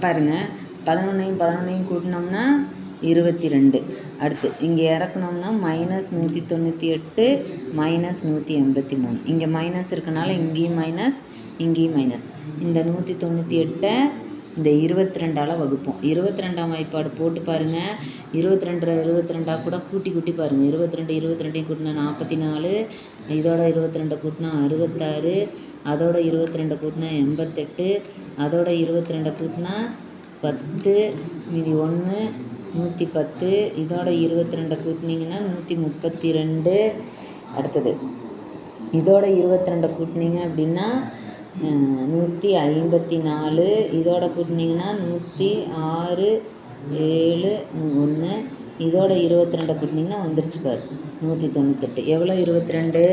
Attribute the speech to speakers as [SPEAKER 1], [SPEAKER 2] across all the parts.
[SPEAKER 1] பாருங்கள், 11ஐயும் 11ஐயும் கூட்டினோம்னா 22. அடுத்து இங்கே இறக்குனோம்னா -198 -183. இங்கே மைனஸ் இருக்கனால இங்கேயும் மைனஸ், இங்கேயும் மைனஸ். இந்த 198 இந்த 22ஆல் வகுப்போம். 22ஆம் வாய்ப்பாடு போட்டு பாருங்கள். 22 கூட கூட்டி பாருங்கள். 22 22ஐயும் கூட்டினா 44, இதோட 22 கூட்டினா 66, அதோட 22 கூட்டினா 88, அதோட 22 கூட்டினா 10, மீதி 1 110, இதோட 22 கூட்டினீங்கன்னா 132. அடுத்தது இதோட 22 கூட்டினீங்க அப்படின்னா 154, இதோட கூட்டினீங்கன்னா 106 7 1, இதோட 22 கூட்டினீங்கன்னா வந்துருச்சு பாரு 198. எவ்வளோ 22?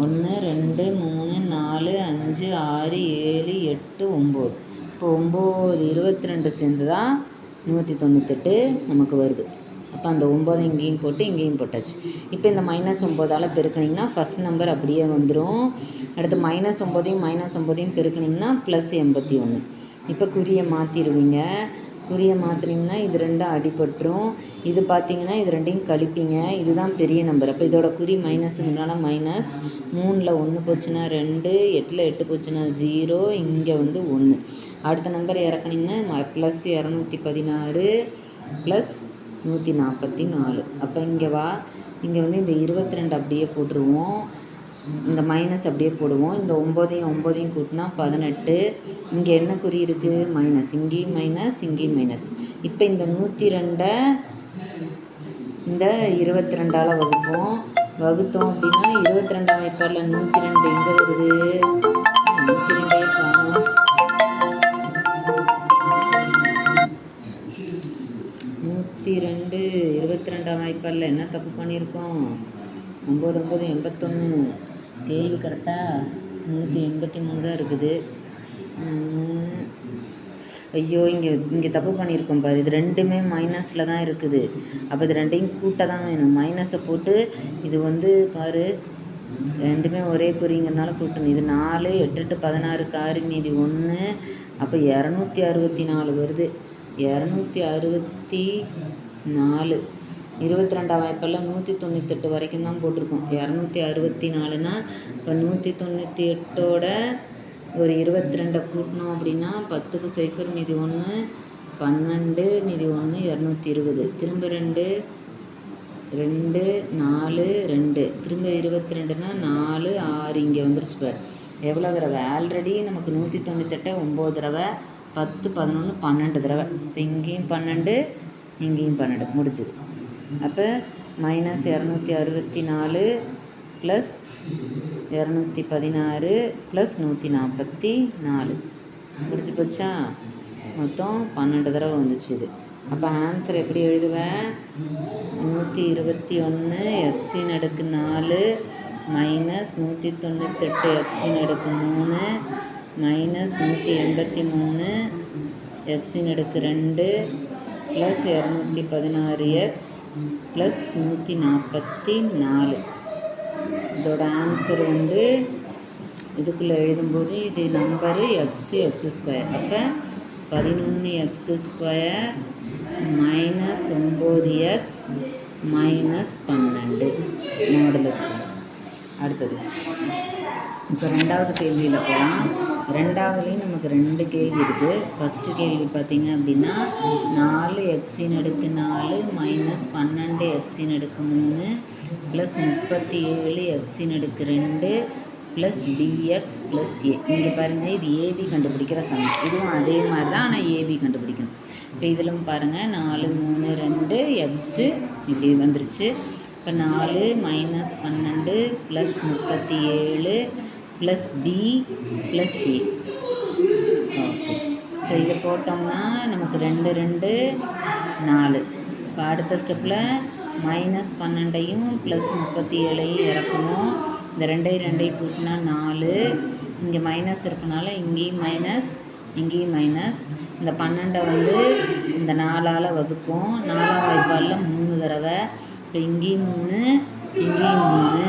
[SPEAKER 1] 1 2 3 4 5 6 7 8 9. இப்போ 9 22 சேர்ந்து தான் 198 நமக்கு வருது. அப்போ அந்த 9 இங்கேயும் போட்டு இங்கேயும் போட்டாச்சு. இப்போ இந்த -9ஆல் பெருக்கினீங்கன்னா ஃபஸ்ட் நம்பர் அப்படியே வந்துடும். அடுத்து -9ஐயும் -9ஐயும் பெருக்கினீங்கன்னா +81. இப்போ குறியை மாற்றிடுவீங்க. குறியை மாற்றினீங்கன்னா இது ரெண்டும் அடிபட்டுரும். இது பார்த்தீங்கன்னா இது ரெண்டையும் கழிப்பீங்க. இதுதான் பெரிய நம்பர். அப்போ இதோட குறி மைனஸுங்கிறனால மைனஸ். 3ல் 1 போச்சுன்னா 2, 8ல் 8 போச்சுன்னா 0, இங்கே வந்து 1. அடுத்த நம்பர் இறக்குனீங்கன்னா +216 +144. அப்போ இங்கே வா, இங்கே வந்து இந்த 22 அப்படியே போட்டுருவோம். இந்த மைனஸ் அப்படியே போடுவோம். இந்த 9ஐயும் கூட்டினா 18. இங்கே என்ன குறி இருக்குது? மைனஸ். இங்கேயும் மைனஸ், இங்கேயும் மைனஸ். இப்போ இந்த 102 இந்த 22ஆல் வகுப்போம். வகுத்தோம் அப்படின்னா 22ஆம் வாய்ப்பாடில் 102 எங்கே வருது? 102 காணும். 102 22ஆம் வாய்ப்பாடில் என்ன தப்பு பண்ணியிருக்கோம்? 9 9 81. கேள்வி கரெக்டாக 183 தான் இருக்குது. 3. ஐயோ, இங்கே தப்பு பண்ணியிருக்கோம் பாரு. இது ரெண்டுமே மைனஸில் தான் இருக்குது. அப்போ இது ரெண்டையும் கூட்ட தான் வேணும். மைனஸை போட்டு இது வந்து பாரு, ரெண்டுமே ஒரே குறிங்கிறனால கூட்டணும். இது 4 8 8 16 6 மீதி 1. அப்போ 264 வருது. 264 22ஆம் வாய்ப்பாடில் 198 வரைக்கும் தான் போட்டிருக்கோம். 264னா இப்போ 198ஓட ஒரு 22 கூட்டினோம் அப்படின்னா 10க்கு 0 மீதி 1 12 மீதி 1 220. திரும்ப 2 2 4 2 திரும்ப 22னா 4 6 இங்கே வந்துருச்சு பார். எவ்வளோ தடவை? ஆல்ரெடி நமக்கு 198 9 தடவை, 10 11 12 தடவை. இப்போ இங்கேயும் 12 இங்கேயும் 12 முடிச்சுது. அப்போ -264 +216 +144 முடிச்சு போச்சா? மொத்தம் 12 தடவை வந்துச்சு இது. அப்போ ஆன்சர் எப்படி எழுதுவேன்? 121 x⁴ -198 x⁻³ -183 x⁻² +216x +144. இதோட ஆன்சர் வந்து இதுக்குள்ளே எழுதும்போது இது நம்பரு x². அப்போ 11x² -9x -12 மாடுலஸ். அடுத்தது இப்போ ரெண்டாவது கேள்வியில் போகலாம். ரெண்டாவதுலேயும் நமக்கு 2 கேள்வி இருக்குது. ஃபஸ்ட்டு கேள்வி பார்த்திங்க அப்படின்னா 4x⁴ -12x⁻³ +37x⁻² +bx +a. இங்கே பாருங்கள், இது ஏபி கண்டுபிடிக்கிற சம். இதுவும் அதே மாதிரி தான், ஆனால் ஏபி கண்டுபிடிக்கணும். இப்போ இதிலும் பாருங்கள் 4 3 2 x இப்படி வந்துருச்சு. இப்போ 4 -12 +37 +b +a. ஓகே, ஸோ இதை போட்டோம்னா நமக்கு 2 2 4. இப்போ அடுத்த ஸ்டெப்பில் -12ஐயும் +37ஐயும் இறக்கணும். இந்த 2 கூட்டினா 4. இங்கே மைனஸ் இருக்கனால இங்கேயும் மைனஸ், இங்கேயும் மைனஸ். இந்த 12 வந்து இந்த 4ஆல் வகுப்போம். 4ஆம் வாய்ப்பாடில் 3 தடவை. இப்போ இங்கேயும் 3 இங்கேயும் 3.